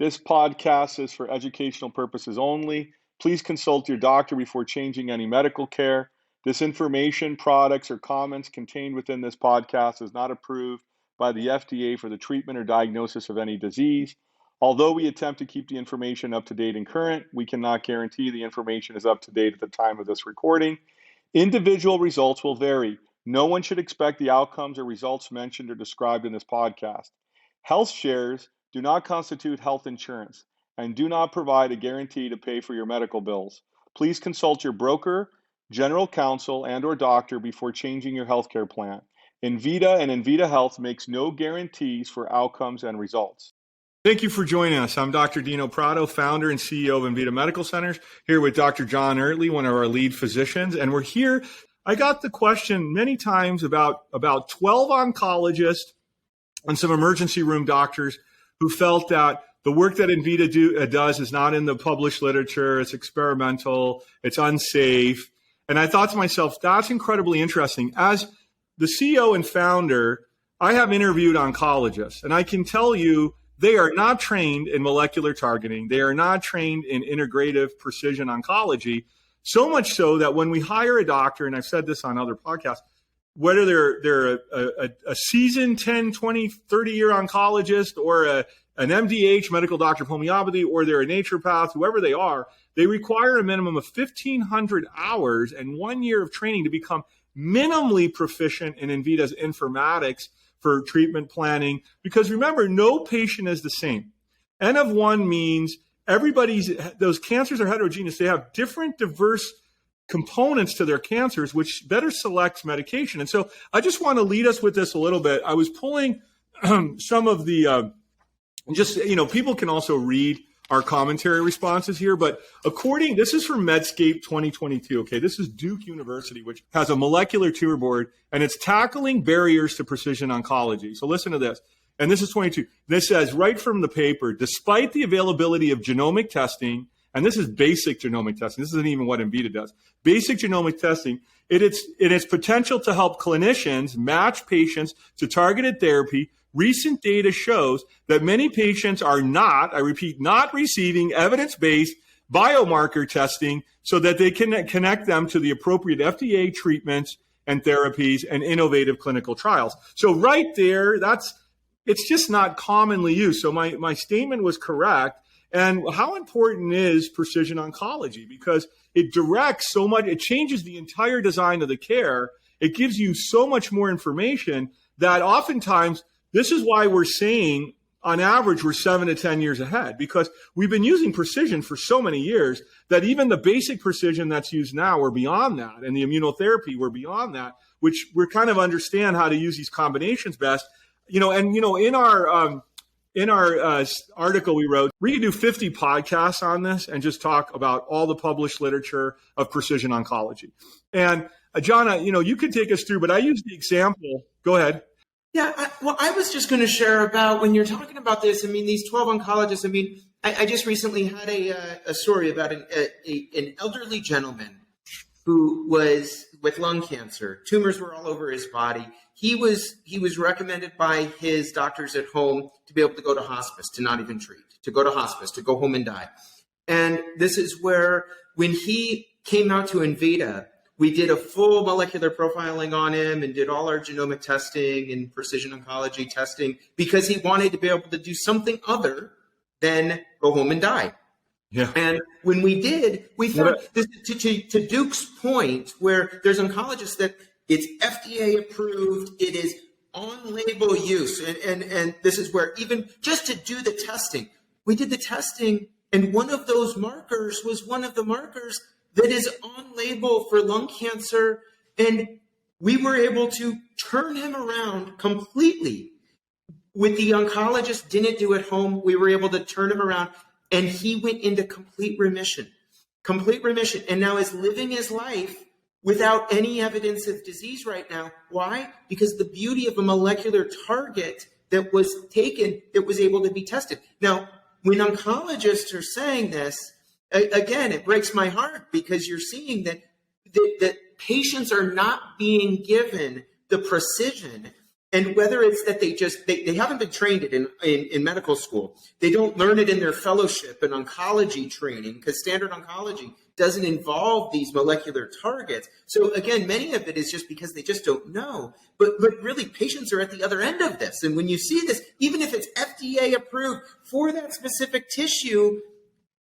This podcast is for educational purposes only. Please consult your doctor before changing any medical care. This information, products, or comments contained within this podcast is not approved by the FDA for the treatment or diagnosis of any disease. Although we attempt to keep the information up to date and current, we cannot guarantee the information is up to date at the time of this recording. Individual results will vary. No one should expect the outcomes or results mentioned or described in this podcast. Health shares do not constitute health insurance and do not provide a guarantee to pay for your medical bills. Please consult your broker, general counsel, and/or doctor before changing your healthcare plan. Envita and Envita Health makes no guarantees for outcomes and results. Thank you for joining us. I'm Dr. Dino Prato, founder and CEO of Envita Medical Centers, here with Dr. John Oertle, one of our lead physicians. And we're here. I got the question many times about 12 oncologists and some emergency room doctors who felt that the work that Envita does is not in the published literature, it's experimental, it's unsafe. And I thought to myself, that's incredibly interesting. As the CEO and founder, I have interviewed oncologists, and I can tell you they are not trained in molecular targeting. They are not trained in integrative precision oncology, so much so that when we hire a doctor, and I've said this on other podcasts, whether they're a seasoned 10, 20, 30-year oncologist or an MDH, medical doctor of homeopathy, or they're a naturopath, whoever they are, they require a minimum of 1,500 hours and 1 year of training to become minimally proficient in Envita's informatics for treatment planning. Because remember, no patient is the same. N of 1 means those cancers are heterogeneous. They have different, diverse components to their cancers, which better selects medication. And so I just want to lead us with this a little bit. I was pulling some of the, people can also read our commentary responses here, but this is from Medscape 2022. Okay, this is Duke University, which has a molecular tumor board, and it's tackling barriers to precision oncology. So listen to this. And this is 22. This says right from the paper, despite the availability of genomic testing, and this is basic genomic testing. This isn't even what Envita does. Basic genomic testing, its potential to help clinicians match patients to targeted therapy. Recent data shows that many patients are not receiving evidence-based biomarker testing so that they can connect them to the appropriate FDA treatments and therapies and innovative clinical trials. So right there, it's just not commonly used. So my statement was correct. And how important is precision oncology? Because it directs so much, it changes the entire design of the care. It gives you so much more information that oftentimes, this is why we're saying, on average, we're 7 to 10 years ahead, because we've been using precision for so many years that even the basic precision that's used now, we're beyond that. And the immunotherapy, we're beyond that, which we kind of understand how to use these combinations best. In our article we wrote, we could do 50 podcasts on this and just talk about all the published literature of precision oncology. And John, you could take us through, but I use the example. Go ahead. Yeah, I was just going to share about when you're talking about this. I mean, these 12 oncologists. I just recently had a story about an elderly gentleman who was with lung cancer. Tumors were all over his body. He was recommended by his doctors at home to be able to go to hospice, to not even treat, to go to hospice, to go home and die. And this is where, when he came out to Envita, we did a full molecular profiling on him and did all our genomic testing and precision oncology testing, because he wanted to be able to do something other than go home and die. Yeah. And when we did, we found this, to Duke's point, where there's oncologists that it's FDA approved, it is on-label use. And this is where, even just to do the testing, we did the testing, and one of those markers was one of the markers that is on label for lung cancer. And we were able to turn him around completely. With the oncologist didn't do at home, we were able to turn him around, and he went into complete remission, and now is living his life without any evidence of disease right now. Why? Because the beauty of a molecular target that was taken, that was able to be tested. Now, when oncologists are saying this, again, it breaks my heart, because you're seeing that patients are not being given the precision And whether it's that they haven't been trained it in medical school, they don't learn it in their fellowship and oncology training, because standard oncology doesn't involve these molecular targets. So again, many of it is just because they just don't know. But really, patients are at the other end of this. And when you see this, even if it's FDA approved for that specific tissue,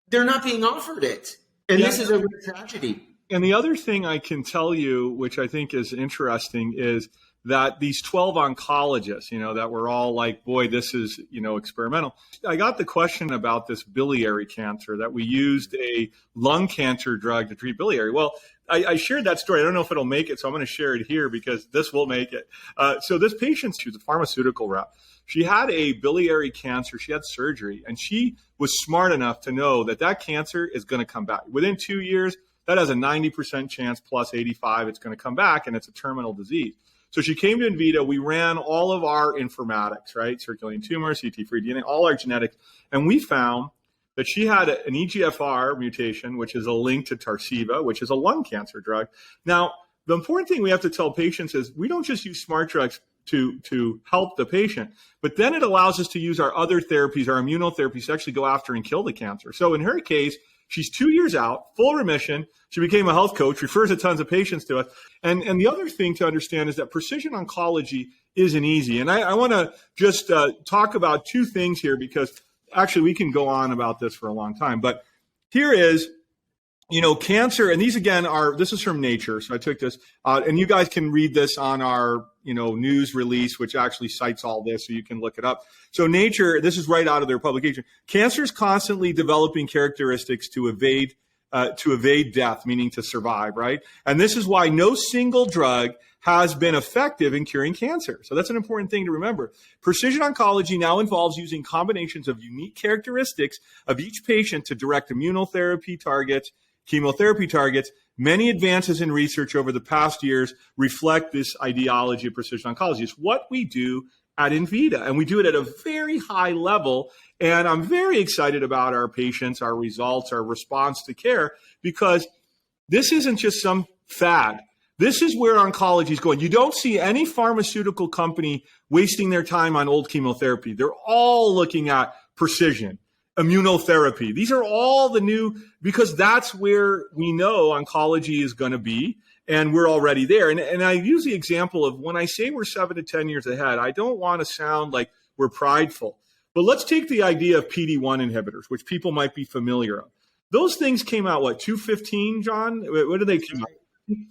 they're not being offered it. And this is a real tragedy. And the other thing I can tell you, which I think is interesting, is that these 12 oncologists, that were all like, boy, this is, experimental. I got the question about this biliary cancer, that we used a lung cancer drug to treat biliary. Well, I shared that story. I don't know if it'll make it, so I'm going to share it here because this will make it. So this patient, she was a pharmaceutical rep. She had a biliary cancer. She had surgery, and she was smart enough to know that cancer is going to come back. Within 2 years, that has a 90% chance plus 85 it's going to come back, and it's a terminal disease. So she came to Envita. We ran all of our informatics, right? Circulating tumor, CT-free DNA, all our genetics. And we found that she had an EGFR mutation, which is a link to Tarceva, which is a lung cancer drug. Now, the important thing we have to tell patients is we don't just use smart drugs to help the patient, but then it allows us to use our other therapies, our immunotherapies, to actually go after and kill the cancer. So in her case, she's 2 years out, full remission. She became a health coach, refers to tons of patients to us. And the other thing to understand is that precision oncology isn't easy. And I want to just talk about two things here, because actually we can go on about this for a long time. But here is, cancer, and these again this is from Nature. So I took this, and you guys can read this on our, news release, which actually cites all this, so you can look it up. So Nature, this is right out of their publication. Cancer is constantly developing characteristics to evade death, meaning to survive, right? And this is why no single drug has been effective in curing cancer. So that's an important thing to remember. Precision oncology now involves using combinations of unique characteristics of each patient to direct immunotherapy targets, chemotherapy targets. Many advances in research over the past years reflect this ideology of precision oncology. It's what we do at Envita, and we do it at a very high level. And I'm very excited about our patients, our results, our response to care, because this isn't just some fad. This is where oncology is going. You don't see any pharmaceutical company wasting their time on old chemotherapy. They're all looking at precision, immunotherapy. These are all the new, because that's where we know oncology is going to be, and we're already there. And I use the example of when I say we're 7 to 10 years ahead, I don't want to sound like we're prideful. But let's take the idea of PD-1 inhibitors, which people might be familiar of. Those things came out, 2015, John? What did they come out?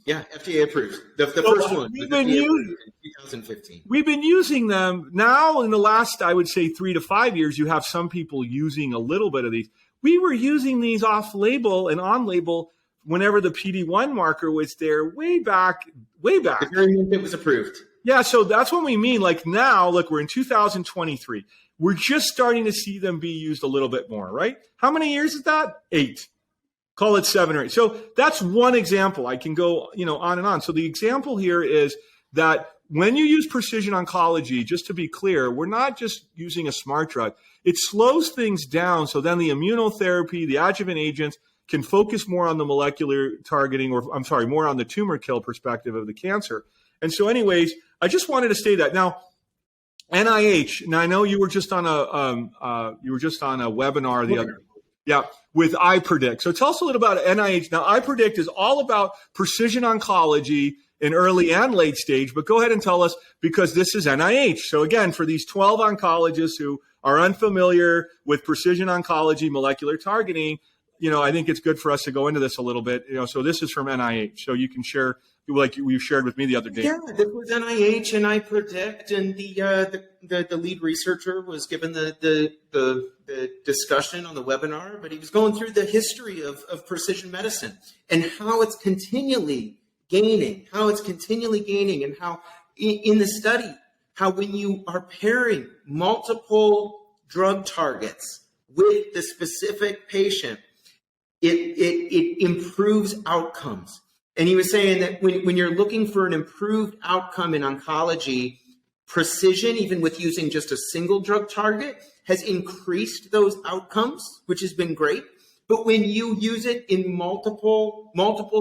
Yeah, FDA approved. The first one. We've been using 2015. We've been using them now in the last, I would say, 3 to 5 years. You have some people using a little bit of these. We were using these off-label and on-label whenever the PD-1 marker was there way back. The very moment it was approved. Yeah, so that's what we mean. Like now, look, we're in 2023. We're just starting to see them be used a little bit more, right? How many years is that? 8. Call it 7 or 8. So that's one example. I can go, on and on. So the example here is that when you use precision oncology, just to be clear, we're not just using a smart drug. It slows things down, so then the immunotherapy, the adjuvant agents can focus more on the molecular targeting, more on the tumor kill perspective of the cancer. And so anyways, I just wanted to say that. Now, NIH, now I know you were just on a webinar the other day. Yeah, with iPredict. So tell us a little about NIH. Now, iPredict is all about precision oncology in early and late stage, but go ahead and tell us, because this is NIH. So again, for these 12 oncologists who are unfamiliar with precision oncology, molecular targeting, I think it's good for us to go into this a little bit. So this is from NIH. So you can share, like you shared with me the other day. Yeah, this was NIH and iPredict, and the lead researcher was given the discussion on the webinar, but he was going through the history of precision medicine and how it's continually gaining, and how in the study, how when you are pairing multiple drug targets with the specific patient, it improves outcomes. And he was saying that when you're looking for an improved outcome in oncology, precision, even with using just a single drug target, has increased those outcomes, which has been great. But when you use it in multiple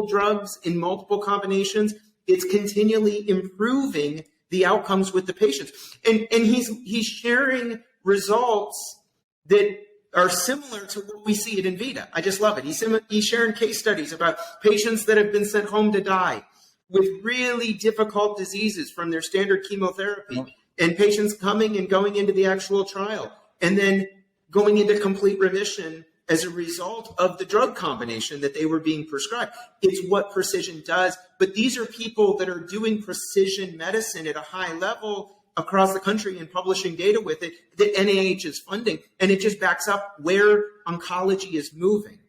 drugs, in multiple combinations, it's continually improving the outcomes with the patients. And he's sharing results that are similar to what we see at Envita. I just love it. He's sharing case studies about patients that have been sent home to die with really difficult diseases from their standard chemotherapy, and patients coming and going into the actual trial and then going into complete remission as a result of the drug combination that they were being prescribed. It's what precision does. But these are people that are doing precision medicine at a high level across the country and publishing data with it that NIH is funding. And it just backs up where oncology is moving.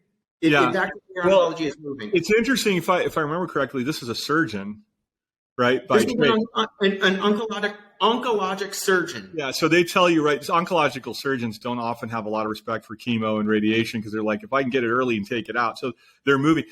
It backs up where oncology is moving. It's interesting, if I remember correctly, this is a surgeon, right? This is an oncologic surgeon. Yeah, so they tell you, right, oncological surgeons don't often have a lot of respect for chemo and radiation because they're like, if I can get it early and take it out. So they're moving.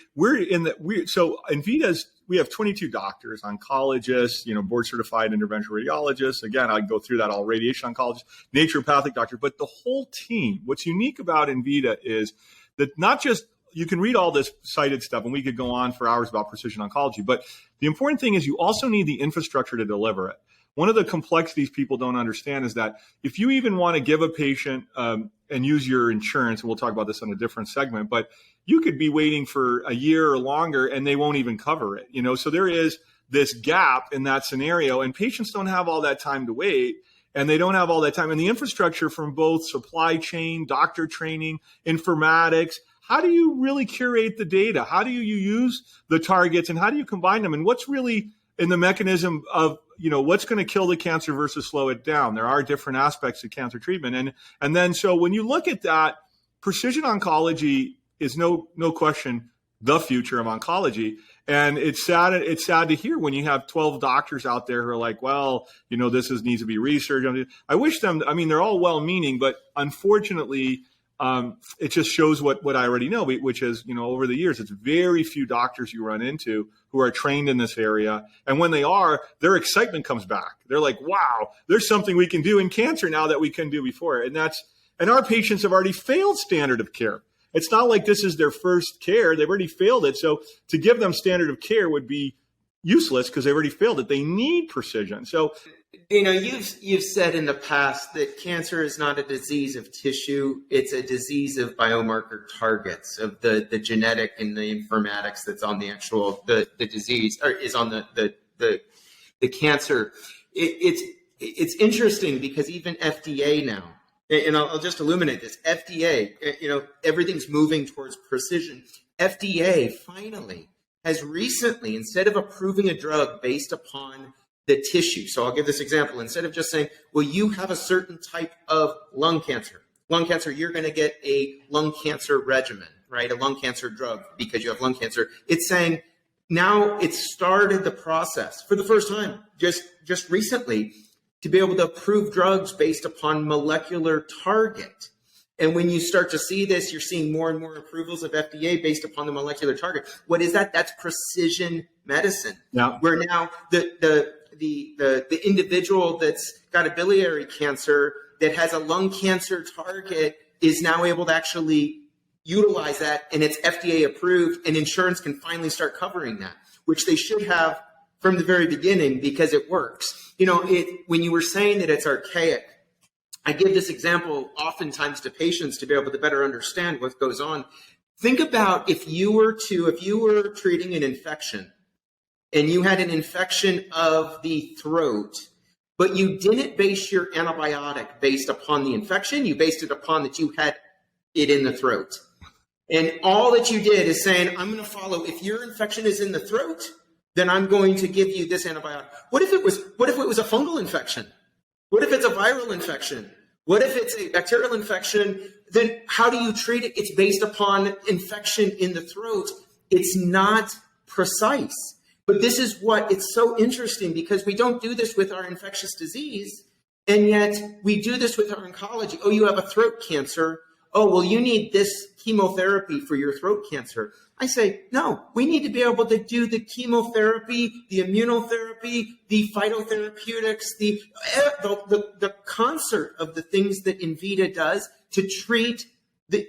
So Envita's, we have 22 doctors, oncologists, board certified interventional radiologists. Again, I can go through that, all radiation oncologists, naturopathic doctors, but the whole team. What's unique about Envita is that not just, you can read all this cited stuff, and we could go on for hours about precision oncology, but the important thing is you also need the infrastructure to deliver it. One of the complexities people don't understand is that if you even want to give a patient and use your insurance, and we'll talk about this on a different segment, but you could be waiting for a year or longer and they won't even cover it. So there is this gap in that scenario, and patients don't have all that time to wait, and they don't have all that time. And the infrastructure from both supply chain, doctor training, informatics, how do you really curate the data? How do you use the targets, and how do you combine them? And what's really in the mechanism of, what's going to kill the cancer versus slow it down? There are different aspects of cancer treatment. And then, so when you look at that, precision oncology is no question the future of oncology. And it's sad to hear when you have 12 doctors out there who are like, well, this needs to be researched. I wish them, they're all well-meaning, but unfortunately, it just shows what I already know, which is, over the years, it's very few doctors you run into who are trained in this area. And when they are, their excitement comes back. They're like, wow, there's something we can do in cancer now that we couldn't do before. And our patients have already failed standard of care. It's not like this is their first care. They've already failed it. So to give them standard of care would be useless because they've already failed it. They need precision. So, you've said in the past that cancer is not a disease of tissue; it's a disease of biomarker targets, of the genetic and the informatics that's on the actual the disease, or is on the cancer. It's interesting because even FDA now, and I'll just illuminate this. FDA, everything's moving towards precision. FDA finally has recently, instead of approving a drug based upon the tissue. So I'll give this example. Instead of just saying, well, you have a certain type of lung cancer, you're going to get a lung cancer regimen, right? A lung cancer drug because you have lung cancer. It's saying now it's started the process for the first time, just recently, to be able to approve drugs based upon molecular target. And when you start to see this, you're seeing more and more approvals of FDA based upon the molecular target. What is that? That's precision medicine. Yeah. Where now the individual that's got a biliary cancer that has a lung cancer target is now able to actually utilize that, and it's FDA approved, and insurance can finally start covering that, which they should have from the very beginning because it works. When you were saying that it's archaic, I give this example oftentimes to patients to be able to better understand what goes on. Think about if you were treating an infection, and you had an infection of the throat, but you didn't base your antibiotic based upon the infection. You based it upon that you had it in the throat. And all that you did is saying, I'm going to follow, if your infection is in the throat, then I'm going to give you this antibiotic. What if it was a fungal infection? What if it's a viral infection? What if it's a bacterial infection? Then how do you treat it? It's based upon infection in the throat. It's not precise. But this is it's so interesting because we don't do this with our infectious disease, and yet we do this with our oncology. Oh, you have a throat cancer. Oh, well, you need this chemotherapy for your throat cancer. I say, no, we need to be able to do the chemotherapy, the immunotherapy, the phytotherapeutics, the concert of the things that Envita does to treat the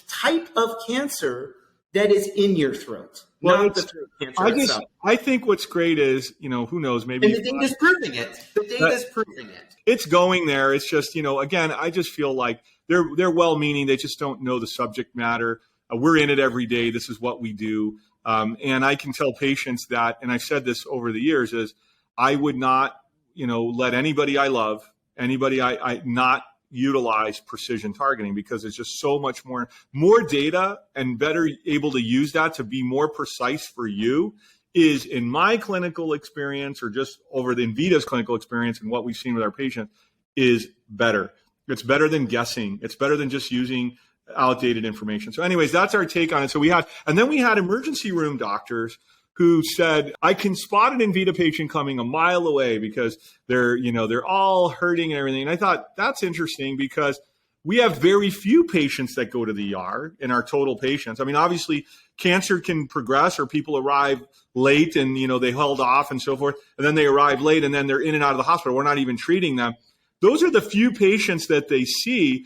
type of cancer that is in your throat, Well, not the throat cancer itself. I think what's great is, who knows, maybe. And the data's proving it. The data's proving it. It's going there. It's just, again, I just feel like they're well-meaning. They just don't know the subject matter. We're in it every day. This is what we do. And I can tell patients that, and I've said this over the years, is I would not, let anybody I love, anybody I not utilize precision targeting, because it's just so much more data and better able to use that to be more precise for you is, in my clinical experience, or just over the Envita's clinical experience and what we've seen with our patients, is better. It's better than guessing. It's better than just using outdated information. So anyways, that's our take on it. So we had emergency room doctors who said, I can spot an Envita patient coming a mile away because they're all hurting and everything. And I thought that's interesting because we have very few patients that go to the ER in our total patients. I mean, obviously cancer can progress, or people arrive late and, they held off and so forth. And then they arrive late and then they're in and out of the hospital. We're not even treating them. Those are the few patients that they see.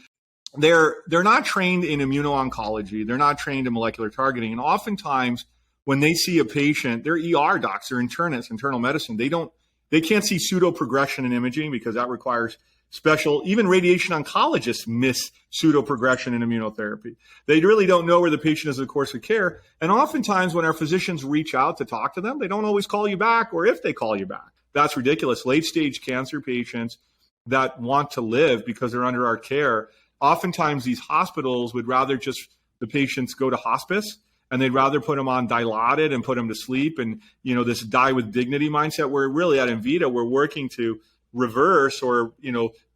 They're not trained in immuno-oncology. They're not trained in molecular targeting. And oftentimes when they see a patient, they're ER docs, they're internists, internal medicine. They can't see pseudo-progression in imaging because that requires special, even radiation oncologists miss pseudo-progression in immunotherapy. They really don't know where the patient is in the course of care. And oftentimes when our physicians reach out to talk to them, they don't always call you back, or if they call you back. That's ridiculous. Late-stage cancer patients that want to live because they're under our care, oftentimes these hospitals would rather just the patients go to hospice, and they'd rather put them on Dilaudid and put them to sleep, and this die with dignity mindset, where really at Envita we're working to reverse or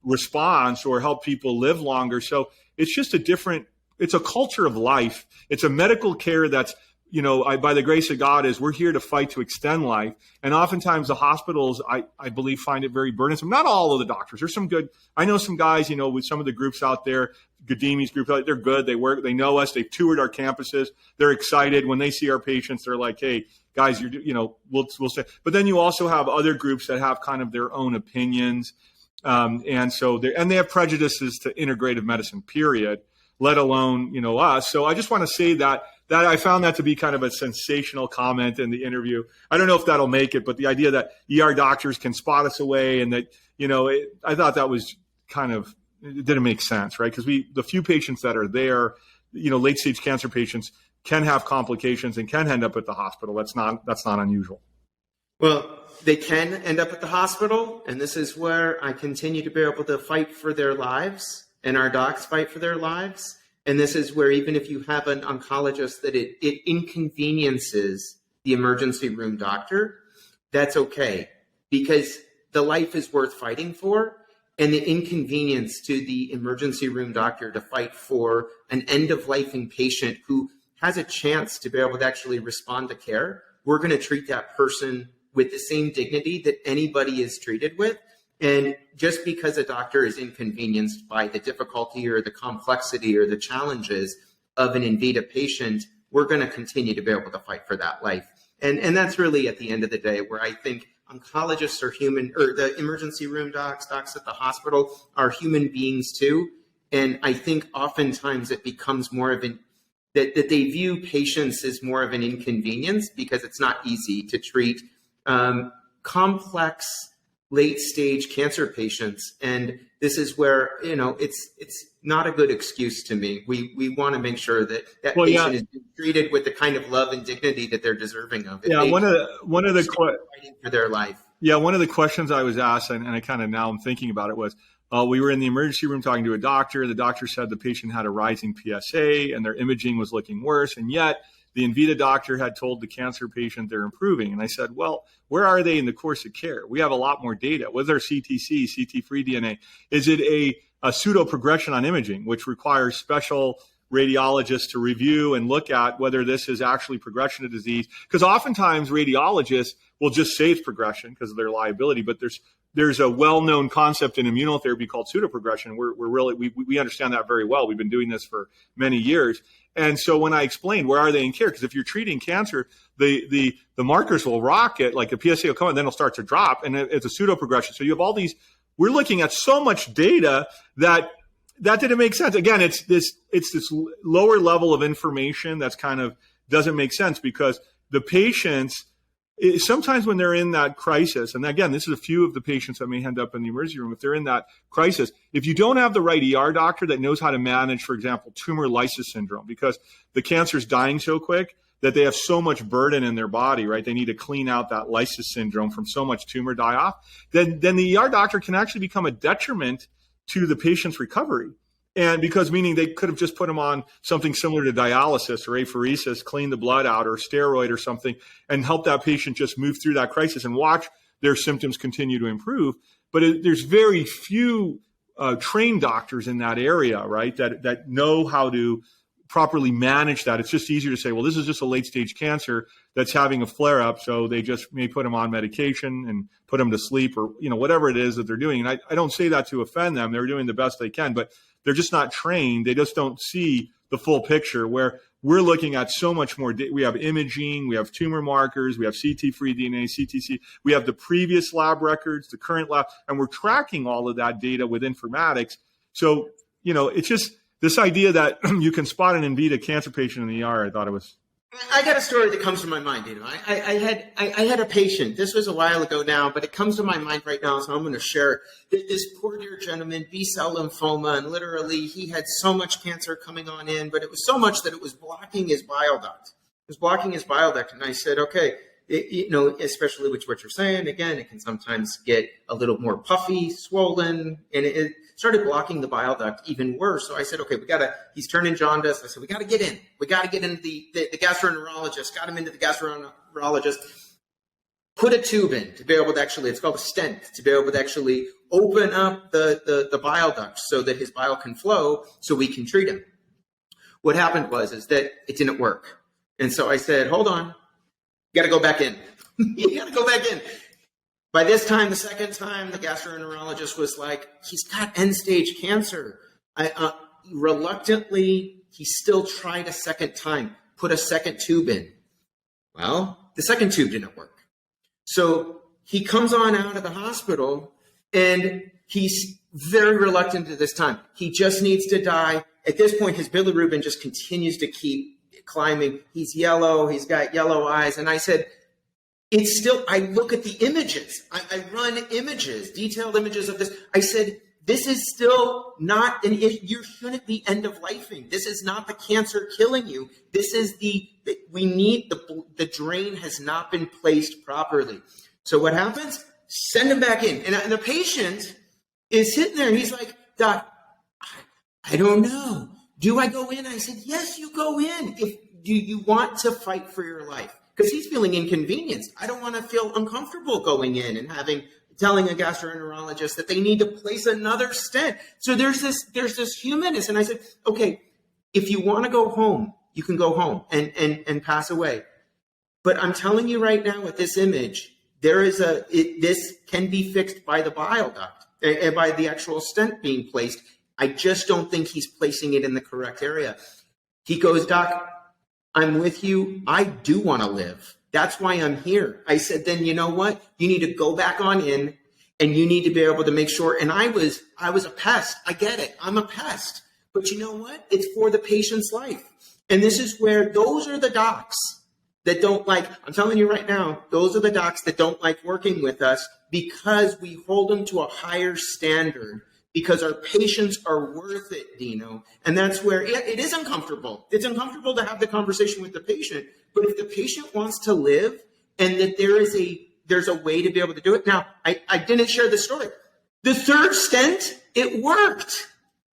response or help people live longer. So it's just it's a culture of life. It's a medical care that's, by the grace of God, we're here to fight to extend life. And oftentimes the hospitals, I believe, find it very burdensome. Not all of the doctors. There's some good. I know some guys, with some of the groups out there, Gadimi's group, they're good. They work. They know us. They've toured our campuses. They're excited when they see our patients. They're like, hey, guys, we'll say. But then you also have other groups that have kind of their own opinions, and so they have prejudices to integrative medicine. Period. Let alone us. So I just want to say that I found that to be kind of a sensational comment in the interview. I don't know if that'll make it, but the idea that ER doctors can spot us away, and that I thought that was kind of, it didn't make sense, right? Because the few patients that are there, late stage cancer patients can have complications and can end up at the hospital. That's not unusual. Well, they can end up at the hospital, and this is where I continue to be able to fight for their lives, and our docs fight for their lives. And this is where, even if you have an oncologist that it inconveniences the emergency room doctor, that's okay, because the life is worth fighting for. And the inconvenience to the emergency room doctor to fight for an end-of-lifing patient who has a chance to be able to actually respond to care, we're going to treat that person with the same dignity that anybody is treated with. And just because a doctor is inconvenienced by the difficulty or the complexity or the challenges of an Envita patient, we're going to continue to be able to fight for that life. And that's really, at the end of the day, where I think oncologists are human, or the emergency room docs at the hospital are human beings too. And I think oftentimes it becomes more of that they view patients as more of an inconvenience, because it's not easy to treat complex late stage cancer patients. And this is where, it's not a good excuse to me. We want to make sure that patient is treated with the kind of love and dignity that they're deserving of. One of the fighting for their life. Yeah, one of the questions I was asked, and I kind of, now I'm thinking about it, was we were in the emergency room talking to a doctor. The doctor said the patient had a rising PSA and their imaging was looking worse, and yet the Envita doctor had told the cancer patient they're improving. And I said, well, where are they in the course of care? We have a lot more data. What's their CTC, CT-free DNA? Is it a pseudo-progression on imaging, which requires special radiologists to review and look at whether this is actually progression of disease? Because oftentimes radiologists will just say it's progression because of their liability, but there's a well-known concept in immunotherapy called pseudoprogression. We understand that very well. We've been doing this for many years. And so when I explained where are they in care, because if you're treating cancer, the markers will rocket, like a PSA will come and then it'll start to drop, and it's a pseudoprogression. So you have all these, we're looking at so much data that didn't make sense. Again, it's this lower level of information that's kind of doesn't make sense, because the patients, sometimes when they're in that crisis, and again, this is a few of the patients that may end up in the emergency room, if they're in that crisis, if you don't have the right ER doctor that knows how to manage, for example, tumor lysis syndrome, because the cancer is dying so quick that they have so much burden in their body, right? They need to clean out that lysis syndrome from so much tumor die off, then the ER doctor can actually become a detriment to the patient's recovery. And because meaning they could have just put them on something similar to dialysis or apheresis, clean the blood out, or steroid or something, and help that patient just move through that crisis and watch their symptoms continue to improve. But there's very few trained doctors in that area, right, that know how to properly manage that. It's just easier to say, well, this is just a late stage cancer that's having a flare up, so they just may put them on medication and put them to sleep, or whatever it is that they're doing. And I don't say that to offend them. They're doing the best they can, but they're just not trained. They just don't see the full picture, where we're looking at so much more. We have imaging, we have tumor markers, we have CT-free DNA, CTC, we have the previous lab records, the current lab, and we're tracking all of that data with informatics. So, it's just this idea that you can spot an Envita cancer patient in the ER. I thought it was. I got a story that comes to my mind. I had a patient. This was a while ago now, but it comes to my mind right now, so I'm going to share it. This poor dear gentleman, B-cell lymphoma, and literally he had so much cancer coming on in, but it was so much that it was blocking his bile duct. It was blocking his bile duct, and I said, okay, especially with what you're saying, again, it can sometimes get a little more puffy, swollen, and it started blocking the bile duct even worse. So I said, okay, he's turning jaundice. I said, we got to get in. We got to get into the gastroenterologist, got him into the gastroenterologist, put a tube in to be able to actually, it's called a stent, to be able to actually open up the bile duct so that his bile can flow so we can treat him. What happened is that it didn't work. And so I said, hold on, you got to go back in. You got to go back in. By this time, the second time, the gastroenterologist was like, he's got end-stage cancer. Reluctantly, he still tried a second time, put a second tube in. Well, the second tube didn't work. So he comes on out of the hospital, and he's very reluctant at this time. He just needs to die. At this point, his bilirubin just continues to keep climbing. He's yellow. He's got yellow eyes. And I said, it's still, I look at the images. I run images, detailed images of this. I said, this is still not an issue. You shouldn't be end of lifing. This is not the cancer killing you. This is the drain has not been placed properly. So what happens? Send him back in. And the patient is sitting there and he's like, Doc, I don't know. Do I go in? I said, yes, you go in. Do you want to fight for your life? Because he's feeling inconvenienced. I don't want to feel uncomfortable going in and telling a gastroenterologist that they need to place another stent. So there's this humanness. And I said, okay, if you want to go home, you can go home and pass away. But I'm telling you right now with this image, this can be fixed by the bile duct and by the actual stent being placed. I just don't think he's placing it in the correct area. He goes, Doc, I'm with you. I do want to live. That's why I'm here. I said, then you know what? You need to go back on in, and you need to be able to make sure. And I was a pest. I get it. I'm a pest. But you know what? It's for the patient's life. And this is where those are the docs that don't like, I'm telling you right now, those are the docs that don't like working with us because we hold them to a higher standard. Because our patients are worth it, Dino. And that's where it is uncomfortable. It's uncomfortable to have the conversation with the patient. But if the patient wants to live and that there's a way to be able to do it. Now, I didn't share the story. The third stent, it worked.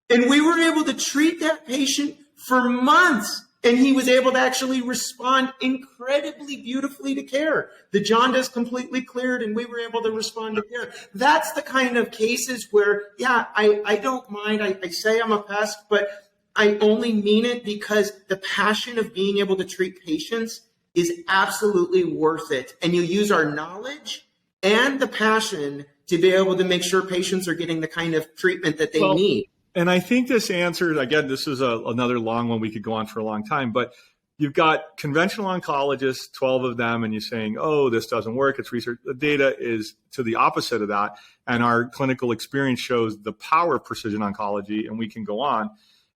And we were able to treat that patient for months. And he was able to actually respond incredibly beautifully to care. The jaundice completely cleared, and we were able to respond to care. That's the kind of cases where, yeah, I don't mind. I say I'm a pest, but I only mean it because the passion of being able to treat patients is absolutely worth it. And you use our knowledge and the passion to be able to make sure patients are getting the kind of treatment that they need. And I think this answers, again, this is another long one. We could go on for a long time, but you've got conventional oncologists, 12 of them, and you're saying, oh, this doesn't work. It's research. The data is to the opposite of that. And our clinical experience shows the power of precision oncology, and we can go on.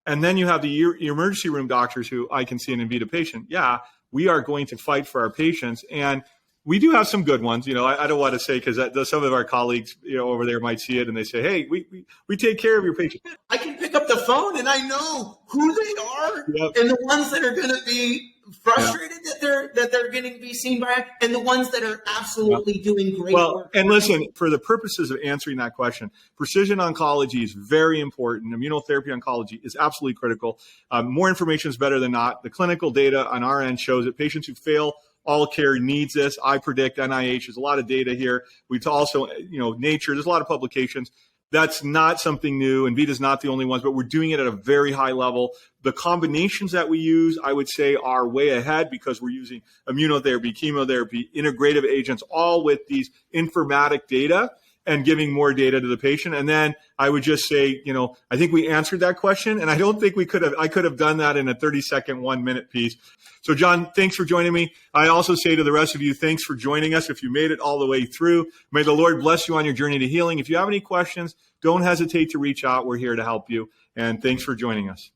And then you have the emergency room doctors who I can see an Envita patient. Yeah, we are going to fight for our patients. And we do have some good ones. I don't want to say, because some of our colleagues, over there might see it and they say, hey, we take care of your patients. I can pick up the phone and I know who they are, yep. and the ones that are going to be frustrated that they're going to be seen by, and the ones that are absolutely doing great work. And listen, for the purposes of answering that question, precision oncology is very important. Immunotherapy oncology is absolutely critical. More information is better than not. The clinical data on our end shows that patients who fail all care needs this. I predict NIH. There's a lot of data here. We've also, Nature. There's a lot of publications. That's not something new. Envita's not the only ones, but we're doing it at a very high level. The combinations that we use, I would say, are way ahead because we're using immunotherapy, chemotherapy, integrative agents, all with these informatic data and giving more data to the patient. And then I would just say, I think we answered that question, and I don't think I could have done that in a 30-second, 1-minute piece. So John, thanks for joining me. I also say to the rest of you, thanks for joining us. If you made it all the way through, may the Lord bless you on your journey to healing. If you have any questions, don't hesitate to reach out. We're here to help you. And thanks for joining us.